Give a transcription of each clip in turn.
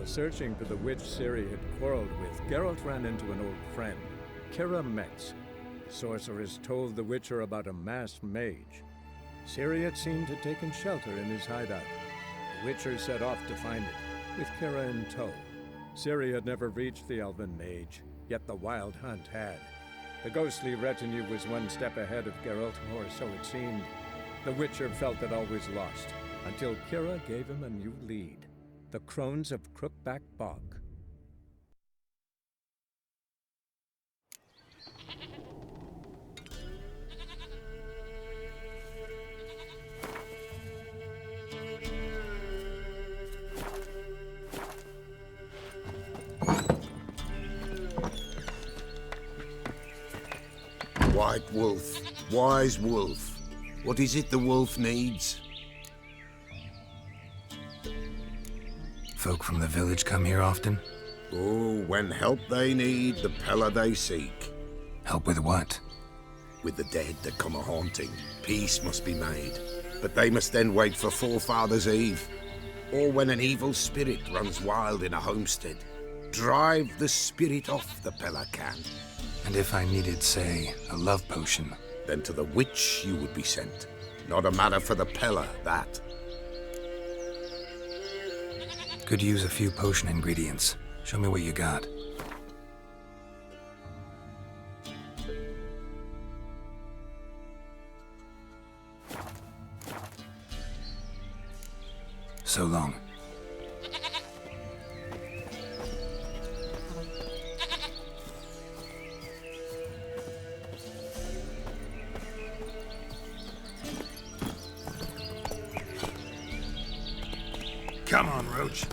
While searching for the witch Ciri had quarreled with, Geralt ran into an old friend, Kira Metz. The sorceress told the Witcher about a masked mage. Ciri had seemed to have taken shelter in his hideout. The Witcher set off to find it, with Kira in tow. Ciri had never reached the elven mage, yet the wild hunt had. The ghostly retinue was one step ahead of Geralt, or so it seemed. The Witcher felt that all was lost, until Kira gave him a new lead. The Crones of Crookback Bog. White wolf, wise wolf. What is it the wolf needs? Folk from the village come here often? Oh, when help they need, the Pella they seek. Help with what? With the dead that come a-haunting, peace must be made. But they must then wait for Forefathers' Eve. Or when an evil spirit runs wild in a homestead. Drive the spirit off, the Pella can. And if I needed, say, a love potion? Then to the witch you would be sent. Not a matter for the Pella, that. Could use a few potion ingredients. Show me what you got. So long. Come on, Roach.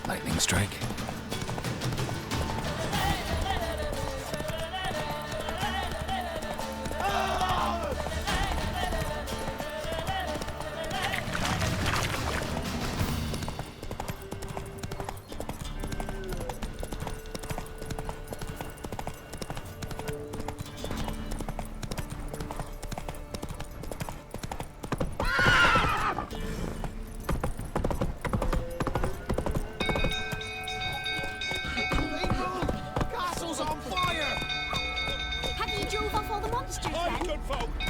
Lightning strike.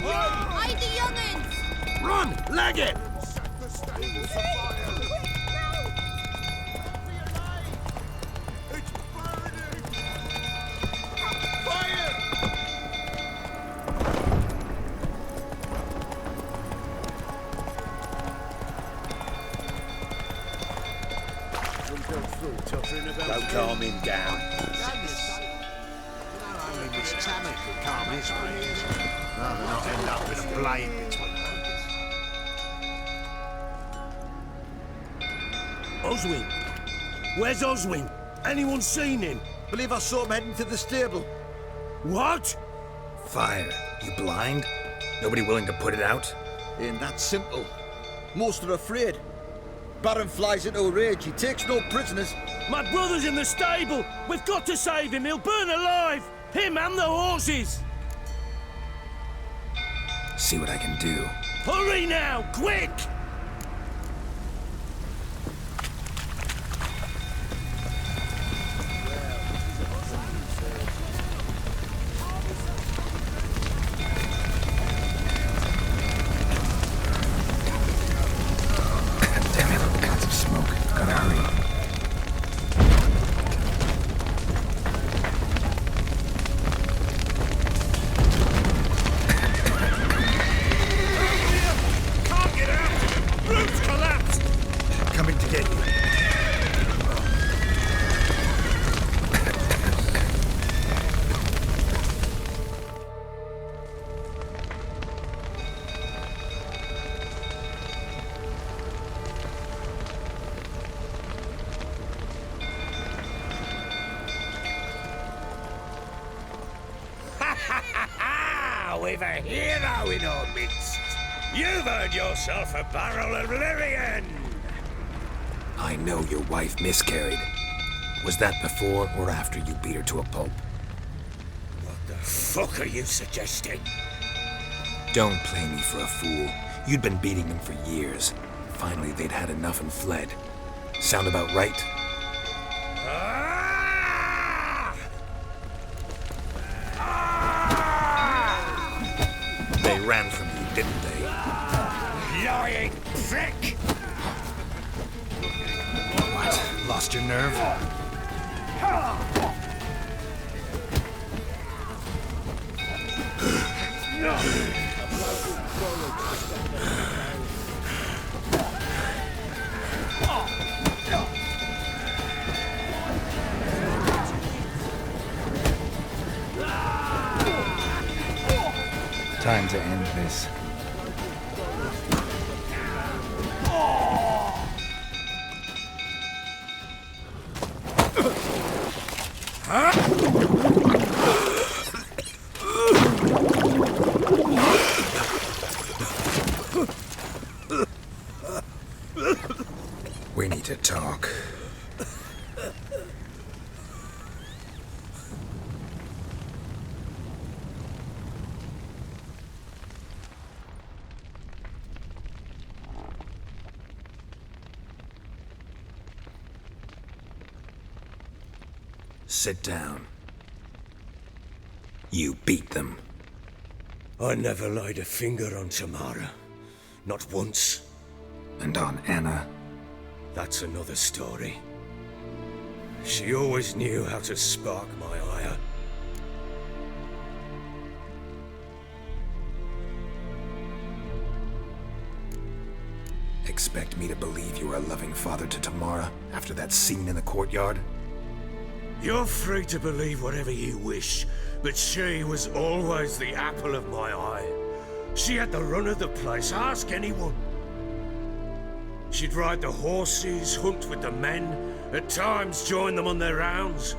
Hide the young'uns! Run! Leg it! Don't calm him down. Only Miss Tammy could calm his ways. Rather not end up with a blade between them. Oswin? Where's Oswin? Anyone seen him? Believe I saw him heading to the stable. What? Fire. You blind? Nobody willing to put it out? Ain't that simple. Most are afraid. Baron flies into a rage. He takes no prisoners. My brother's in the stable. We've got to save him. He'll burn alive. Him and the horses. See what I can do. Hurry now, quick! Damn it, lots of smoke. Gotta hurry. Can't get out! to get you. We've a hero in our midst. You've earned yourself a barrel of Lyrian. I know your wife miscarried. Was that before or after you beat her to a pulp? What the fuck are you suggesting? Don't play me for a fool. You'd been beating them for years. Finally, they'd had enough and fled. Sound about right? They ran from you, didn't they? Lying prick! What? Lost your nerve? Time to end this. We need to talk. Sit down. You beat them. I never laid a finger on Tamara. Not once. And on Anna. That's another story. She always knew how to spark my ire. Expect me to believe you were a loving father to Tamara after that scene in the courtyard? You're free to believe whatever you wish, but she was always the apple of my eye. She had the run of the place, ask anyone. She'd ride the horses, hunt with the men, at times join them on their rounds.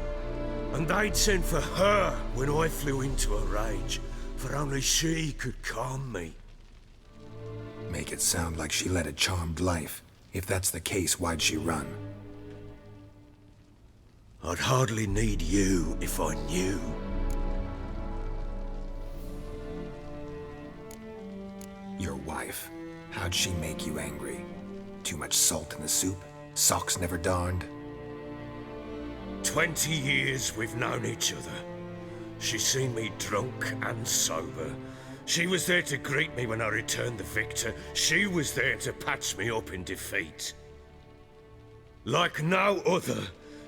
And they'd send for her when I flew into a rage, for only she could calm me. Make it sound like she led a charmed life. If that's the case, why'd she run? I'd hardly need you if I knew. Your wife. How'd she make you angry? Too much salt in the soup? Socks never darned? 20 years we've known each other. She's seen me drunk and sober. She was there to greet me when I returned the victor. She was there to patch me up in defeat. Like no other,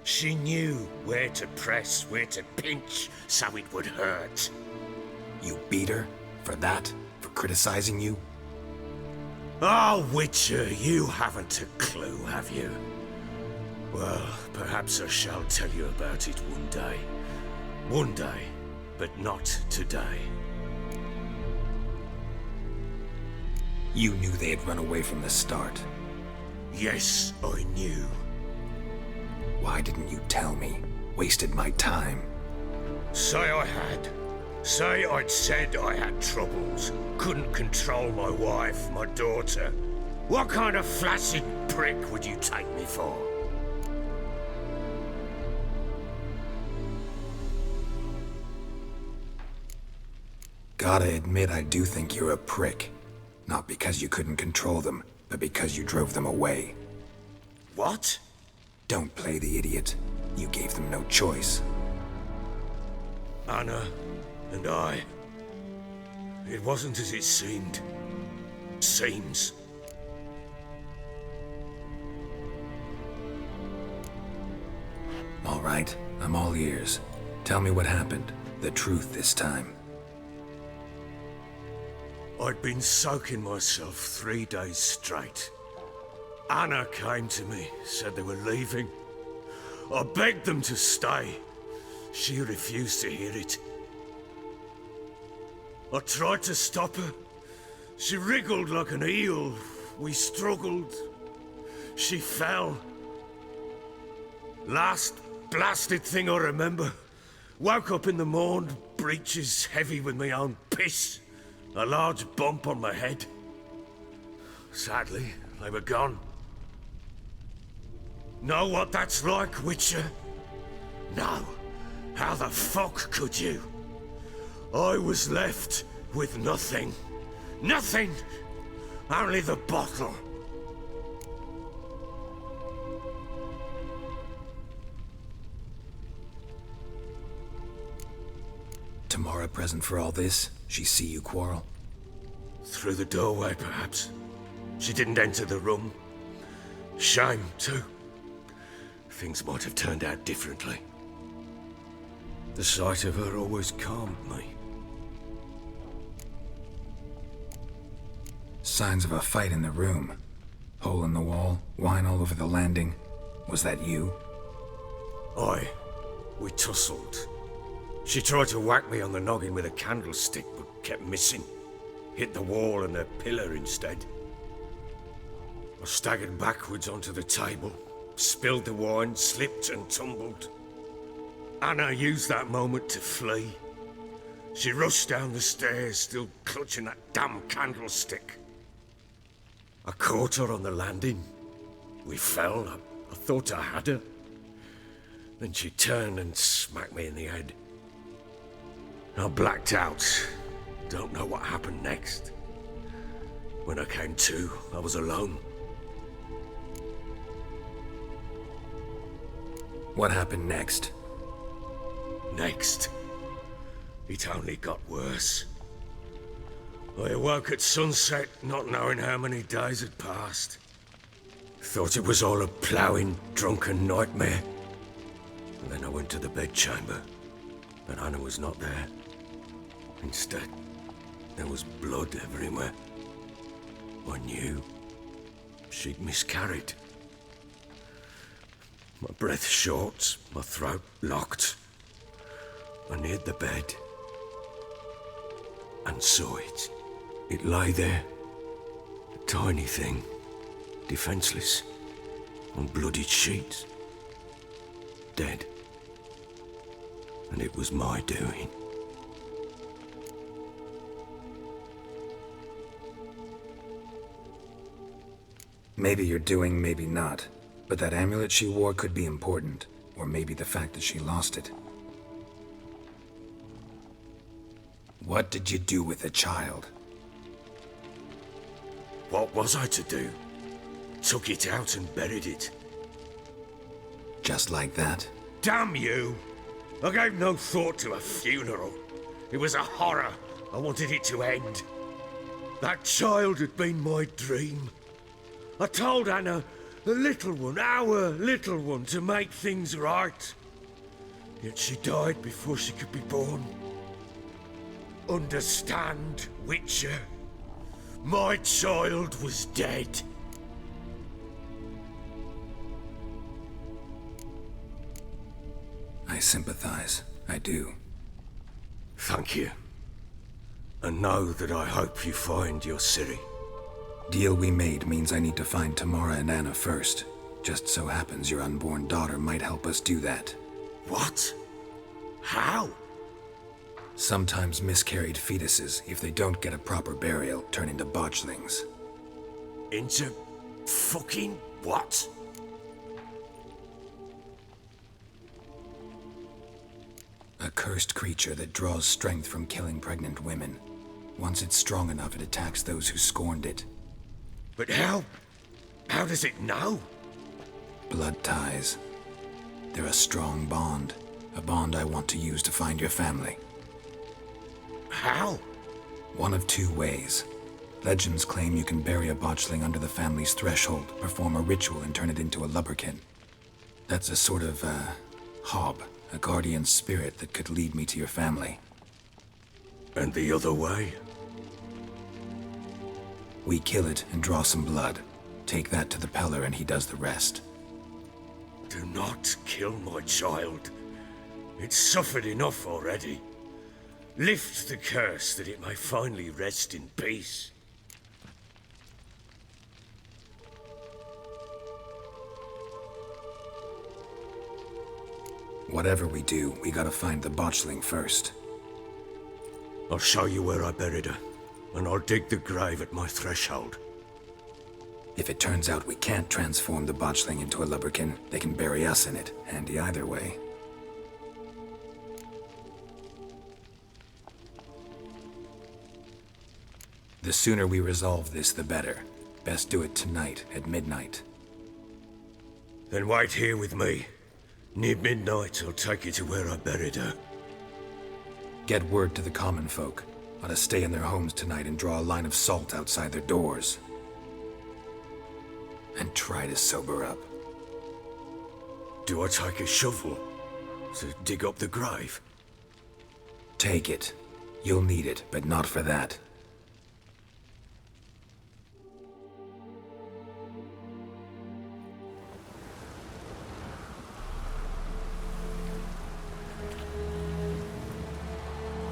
she knew where to press, where to pinch, so it would hurt. You beat her? For that? For criticizing you? Oh, Witcher, you haven't a clue, have you? Well, perhaps I shall tell you about it one day. One day, but not today. You knew they had run away from the start. Yes, I knew. Why didn't you tell me? Wasted my time. Say I had. Say I'd said I had troubles. Couldn't control my wife, my daughter. What kind of flaccid prick would you take me for? Gotta admit, I do think you're a prick. Not because you couldn't control them, but because you drove them away. What? Don't play the idiot. You gave them no choice. Anna and I. It wasn't as it seemed. Seems. All right, I'm all ears. Tell me what happened. The truth this time. I'd been soaking myself 3 days straight. Anna came to me, said they were leaving. I begged them to stay. She refused to hear it. I tried to stop her. She wriggled like an eel. We struggled. She fell. Last blasted thing I remember. Woke up in the morn, breeches heavy with my own piss. A large bump on my head. Sadly, they were gone. Know what that's like, Witcher? No. How the fuck could you? I was left with nothing. Nothing! Only the bottle. Tamara present for all this? She see you quarrel? Through the doorway, perhaps. She didn't enter the room. Shame, too. Things might have turned out differently. The sight of her always calmed me. Signs of a fight in the room. Hole in the wall, wine all over the landing. Was that you? Aye. We tussled. She tried to whack me on the noggin with a candlestick, but kept missing. Hit the wall and a pillar instead. I staggered backwards onto the table, spilled the wine, slipped and tumbled. Anna used that moment to flee. She rushed down the stairs, still clutching that damn candlestick. I caught her on the landing. We fell. I thought I had her. Then she turned and smacked me in the head. I blacked out. Don't know what happened next. When I came to, I was alone. What happened next? Next, it only got worse. I awoke at sunset, not knowing how many days had passed. Thought it was all a ploughing, drunken nightmare. And then I went to the bedchamber, but Anna was not there. Instead, there was blood everywhere. I knew she'd miscarried. My breath short, my throat locked. I neared the bed and saw it. It lay there, a tiny thing, defenseless, on bloodied sheets, dead. And it was my doing. Maybe you're doing, maybe not. But that amulet she wore could be important. Or maybe the fact that she lost it. What did you do with the child? What was I to do? Took it out and buried it. Just like that? Damn you! I gave no thought to a funeral. It was a horror. I wanted it to end. That child had been my dream. I told Anna, the little one, our little one, to make things right. Yet she died before she could be born. Understand, Witcher? My child was dead. I sympathize. I do. Thank you. And know that I hope you find your Ciri. Deal we made means I need to find Tamara and Anna first. Just so happens your unborn daughter might help us do that. What? How? Sometimes miscarried fetuses, if they don't get a proper burial, turn into botchlings. Into fucking what? A cursed creature that draws strength from killing pregnant women. Once it's strong enough, it attacks those who scorned it. But how? How does it know? Blood ties. They're a strong bond. A bond I want to use to find your family. How? One of two ways. Legends claim you can bury a botchling under the family's threshold, perform a ritual, and turn it into a lubberkin. That's a sort of, hob, a guardian spirit that could lead me to your family. And the other way? We kill it and draw some blood. Take that to the Peller and he does the rest. Do not kill my child. It's suffered enough already. Lift the curse that it may finally rest in peace. Whatever we do, we gotta find the botchling first. I'll show you where I buried her, and I'll dig the grave at my threshold. If it turns out we can't transform the botchling into a lubberkin, they can bury us in it. Handy either way. The sooner we resolve this, the better. Best do it tonight, at midnight. Then wait here with me. Near midnight, I'll take you to where I buried her. Get word to the common folk. Ought to stay in their homes tonight and draw a line of salt outside their doors. And try to sober up. Do I take a shovel to dig up the grave? Take it. You'll need it, but not for that.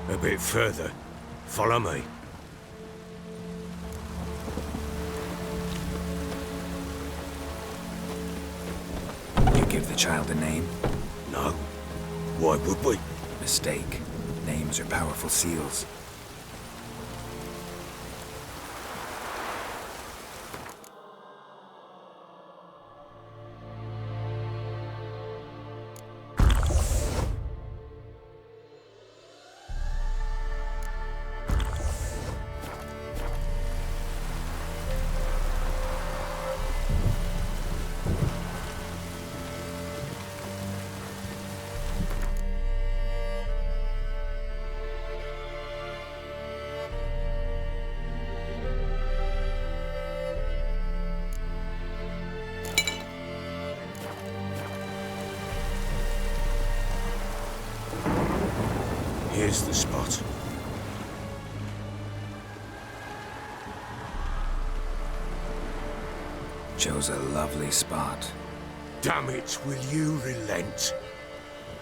A bit further. Follow me. You give the child a name? No. Why would we? Mistake. Names are powerful seals. Here's the spot. Chose a lovely spot. Damn it, will you relent?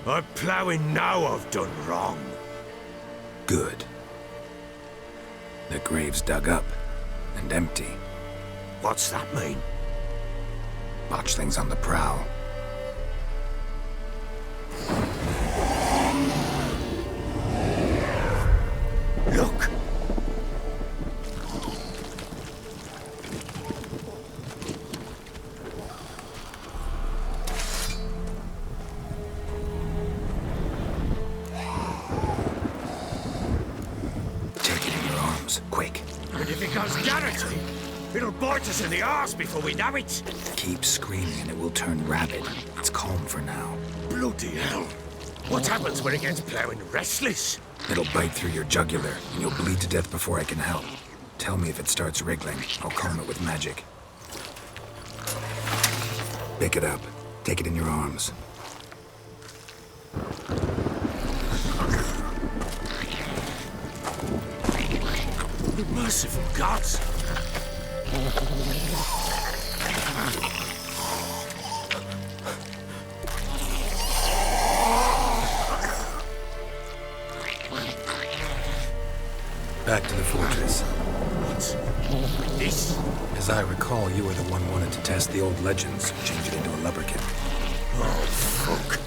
I'm ploughing now I've done wrong. Good. The grave's dug up and empty. What's that mean? Botchling's on the prowl. Look! Take it in your arms, quick. And if it goes garroty, it'll bite us in the arse before we know it. Keep screaming and it will turn rabid. It's calm for now. Bloody hell. What happens when it gets ploughing restless? It'll bite through your jugular, and you'll bleed to death before I can help. Tell me if it starts wriggling. I'll calm it with magic. Pick it up. Take it in your arms. Merciful gods! Back to the fortress. What? This? As I recall, you were the one wanted to test the old legends, change it into a lubberkin. Oh, fuck.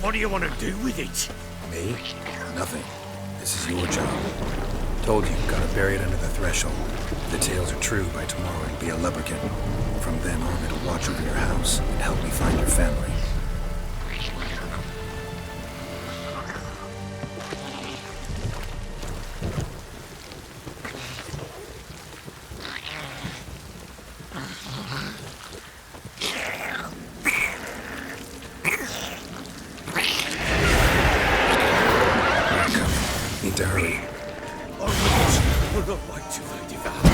What do you want to do with it? Me? Nothing. This is your job. Told you, gotta bury it under the threshold. If the tales are true, by tomorrow it'll be a lubberkin. From then on, it'll watch over your house and help me find your family. Need to hurry. We're not like to find devours.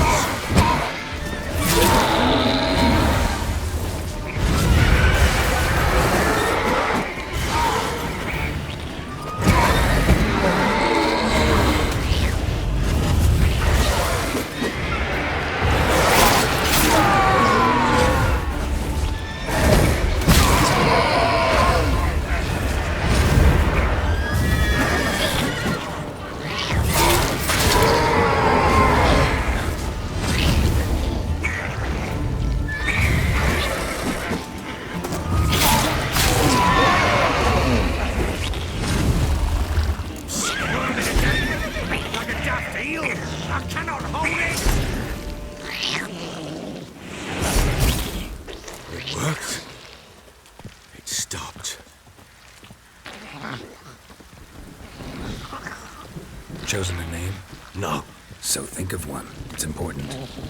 Chosen a name? No. So think of one. It's important.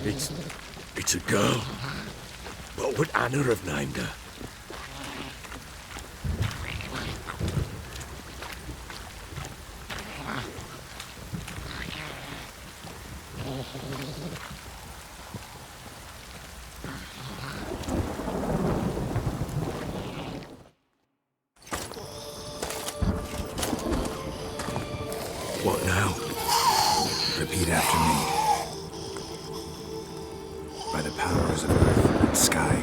It's a girl. What would Anna have named her? What now? Repeat after me. By the powers of earth and sky.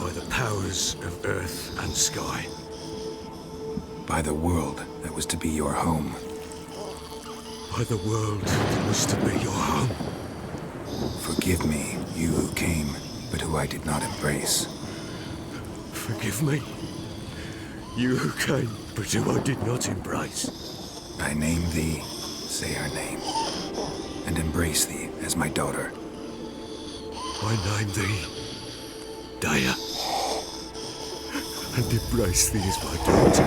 By the powers of earth and sky. By the world that was to be your home. By the world that was to be your home. Forgive me, you who came, but who I did not embrace. Forgive me. You who came, but who I did not embrace. I name thee, say her name, and embrace thee as my daughter. I name thee Daya, and embrace thee as my daughter.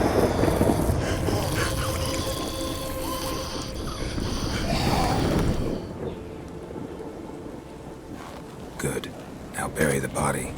Good. Now bury the body.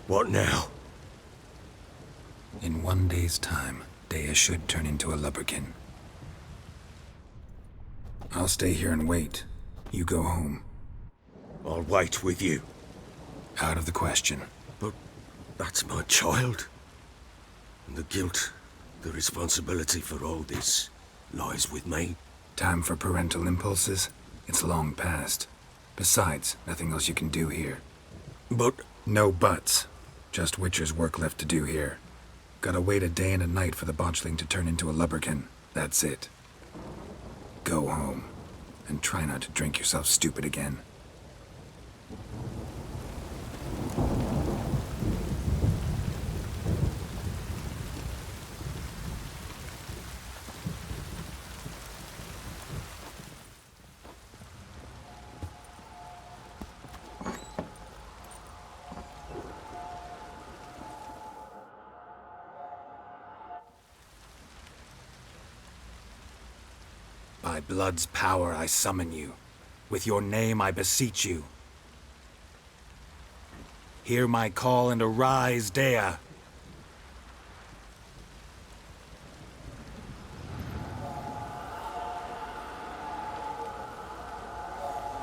What now? In 1 day's time, Daya should turn into a lubberkin. I'll stay here and wait. You go home. I'll wait with you. Out of the question. But that's my child. And the guilt, the responsibility for all this lies with me. Time for parental impulses? It's long past. Besides, nothing else you can do here. But No buts. Just Witcher's work left to do here. Gotta wait a day and a night for the botchling to turn into a lubberkin. That's it. Go home. And try not to drink yourself stupid again. By blood's power I summon you. With your name I beseech you. Hear my call and arise, Dea.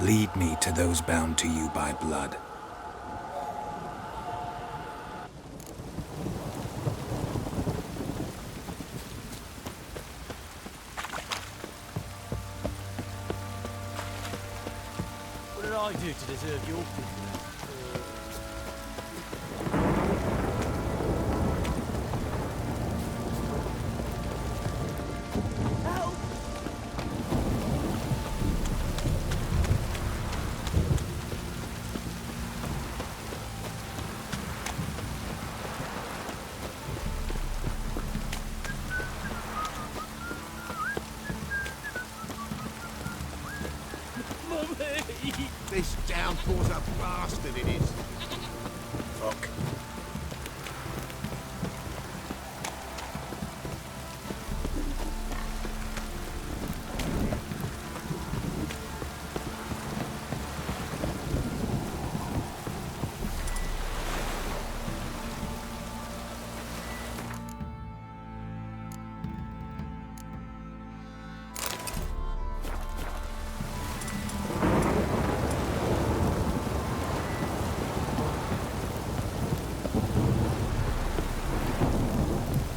Lead me to those bound to you by blood. I do to deserve your pity? Help! Mummy! This downpour's a bastard, it is. Fuck.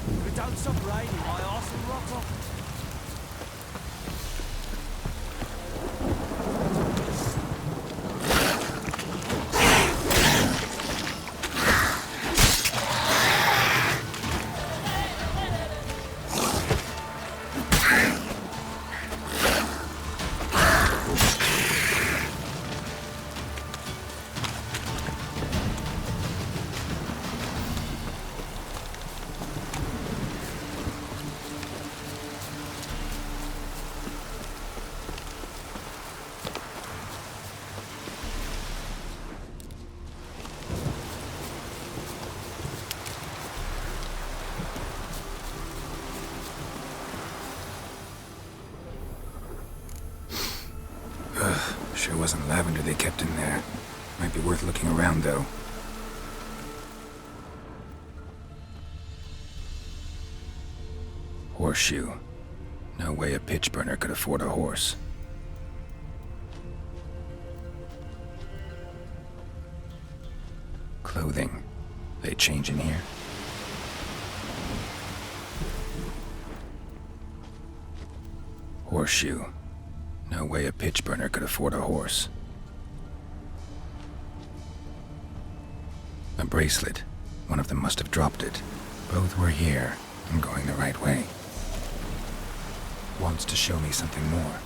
If it don't stop raining, my arse will rot off. Sure wasn't lavender they kept in there. Might be worth looking around, though. Horseshoe. No way a pitch burner could afford a horse. Clothing. They change in here? Horseshoe. No way a pitch burner could afford a horse. A bracelet. One of them must have dropped it. Both were here. I'm going the right way. Wants to show me something more.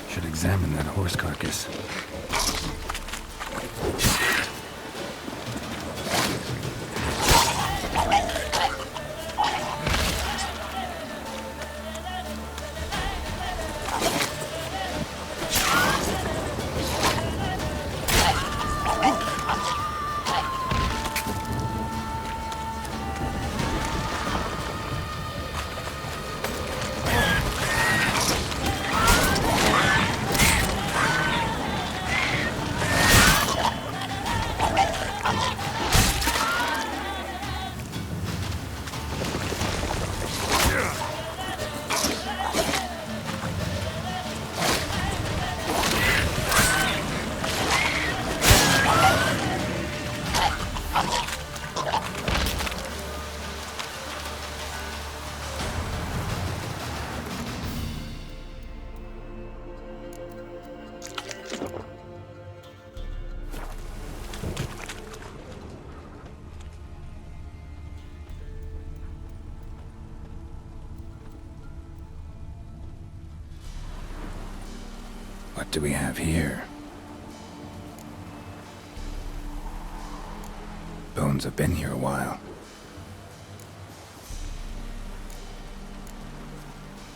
Should examine that horse carcass. What do we have here? Bones have been here a while.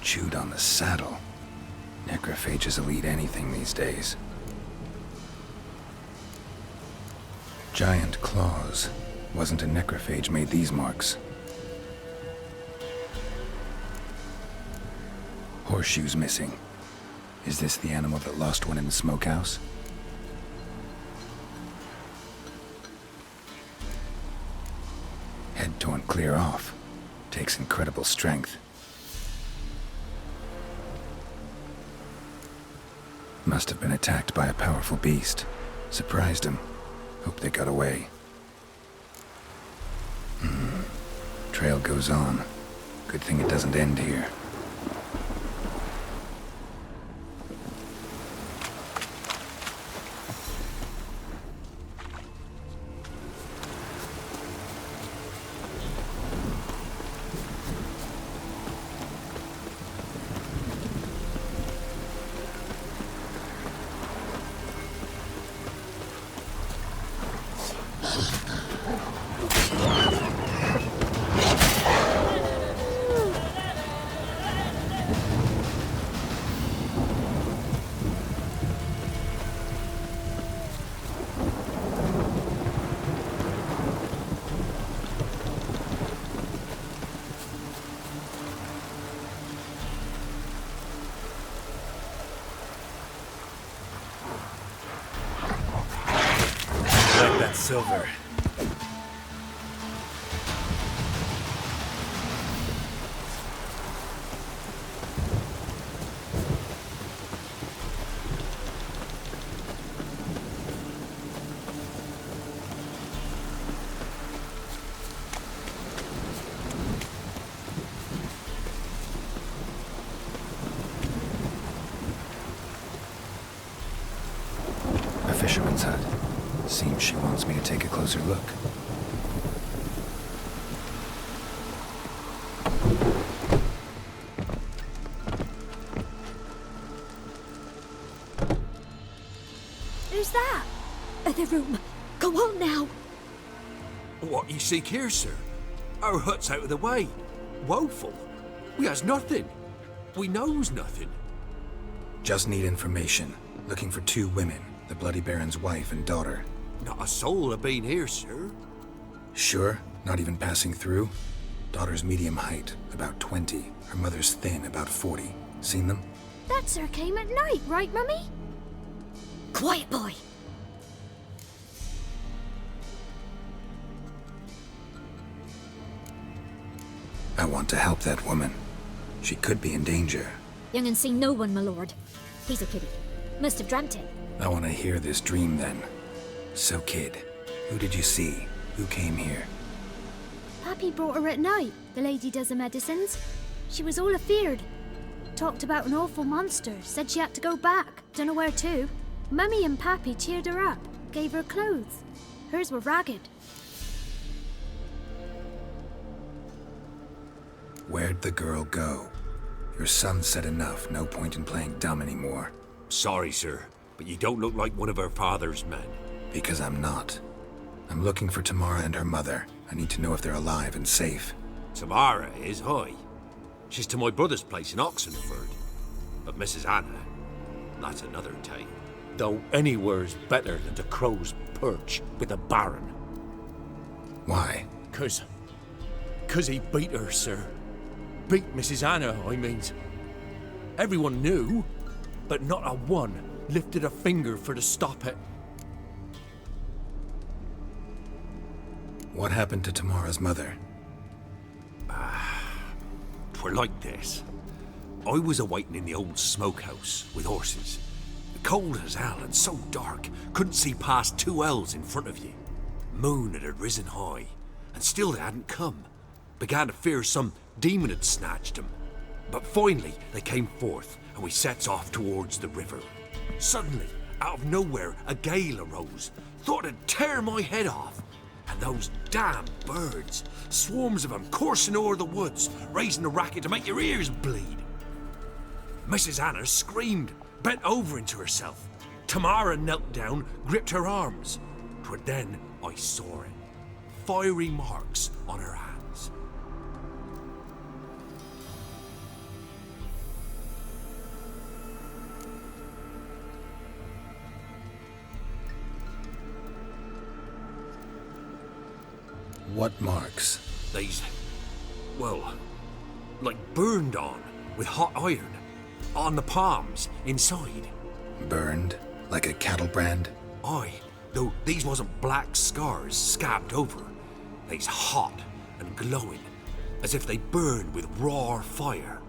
Chewed on the saddle. Necrophages will eat anything these days. Giant claws. Wasn't a necrophage made these marks. Horseshoes missing. Is this the animal that lost one in the smokehouse? Head torn clear off. Takes incredible strength. Must have been attacked by a powerful beast. Surprised him. Hope they got away. Trail goes on. Good thing it doesn't end here. Silver. A fisherman's hut. Seems she wants me to take a closer look. Who's that? The room. Go on now. What you seek here, sir? Our hut's out of the way. Woeful. We has nothing. We knows nothing. Just need information. Looking for 2 women. The Bloody Baron's wife and daughter. Not a soul have been here, sir. Sure? Not even passing through? Daughter's medium height, about 20. Her mother's thin, about 40. Seen them? That sir came at night, right, Mummy? Quiet, boy. I want to help that woman. She could be in danger. Young and seen no one, my lord. He's a kiddie. Must have dreamt it. I want to hear this dream then. So, kid, who did you see? Who came here? Pappy brought her at night. The lady does the medicines. She was all afeared. Talked about an awful monster. Said she had to go back. Don't know where to. Mummy and Pappy cheered her up. Gave her clothes. Hers were ragged. Where'd the girl go? Your son said enough. No point in playing dumb anymore. Sorry, sir, but you don't look like one of her father's men. Because I'm not. I'm looking for Tamara and her mother. I need to know if they're alive and safe. Tamara is, hi. She's to my brother's place in Oxenford. But Mrs. Anna, that's another tale. Though anywhere's better than the Crow's Perch with the Baron. Why? 'Cause he beat her, sir. Beat Mrs. Anna, I means. Everyone knew, but not a one lifted a finger for to stop it. What happened to Tamara's mother? 'Twere like this. I was awaiting in the old smokehouse with horses. Cold as hell and so dark, couldn't see past 2 ells in front of you. Moon had risen high, and still they hadn't come. Began to fear some demon had snatched them. But finally they came forth, and we sets off towards the river. Suddenly, out of nowhere, a gale arose. Thought it'd tear my head off. And those damn birds, swarms of them coursing o'er the woods, raising a racket to make your ears bleed. Mrs. Anna screamed, bent over into herself. Tamara knelt down, gripped her arms. 'Twas then I saw it. Fiery marks on her hands. What marks? They's, well, like burned on with hot iron. On the palms, inside. Burned? Like a cattle brand? Aye, though these wasn't black scars scabbed over. They's hot and glowing, as if they burned with raw fire.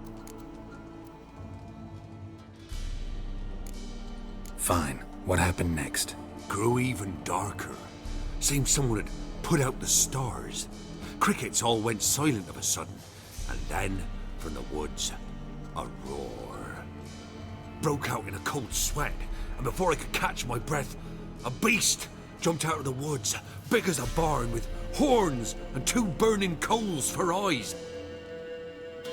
Fine. What happened next? Grew even darker. Seemed someone had put out the stars. Crickets all went silent of a sudden, and then, from the woods, a roar. Broke out in a cold sweat, and before I could catch my breath, a beast jumped out of the woods, big as a barn, with horns and 2 burning coals for eyes.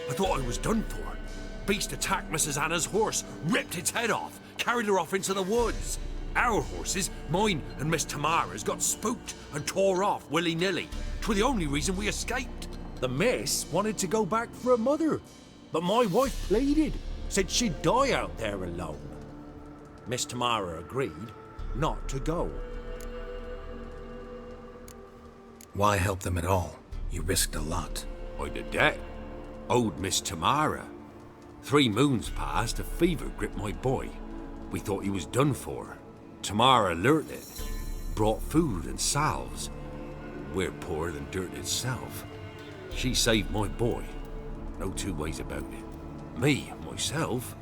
I thought I was done for. Beast attacked Mrs. Anna's horse, ripped its head off, carried her off into the woods. Our horses, mine and Miss Tamara's, got spooked and tore off willy-nilly. 'Twas the only reason we escaped. The miss wanted to go back for her mother, but my wife pleaded, said she'd die out there alone. Miss Tamara agreed not to go. Why help them at all? You risked a lot. I'd a debt. Owed Miss Tamara. 3 moons passed, a fever gripped my boy. We thought he was done for. Tamara learnt it. Brought food and salves. We're poorer than dirt itself. She saved my boy. No 2 ways about it. Me, myself,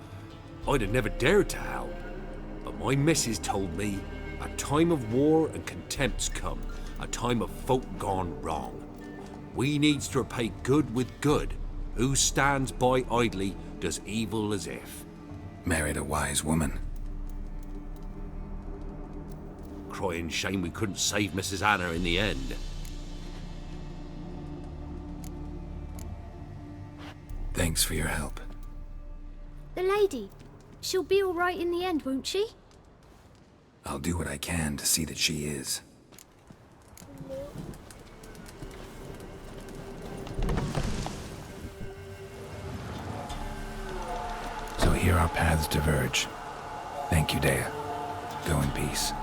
I'd have never dared to help. But my missus told me a time of war and contempt's come. A time of folk gone wrong. We needs to repay good with good. Who stands by idly does evil as if. Married a wise woman. Crying shame we couldn't save Mrs. Anna in the end. Thanks for your help. The lady, she'll be all right in the end, won't she? I'll do what I can to see that she is. So here our paths diverge. Thank you, Dea. Go in peace.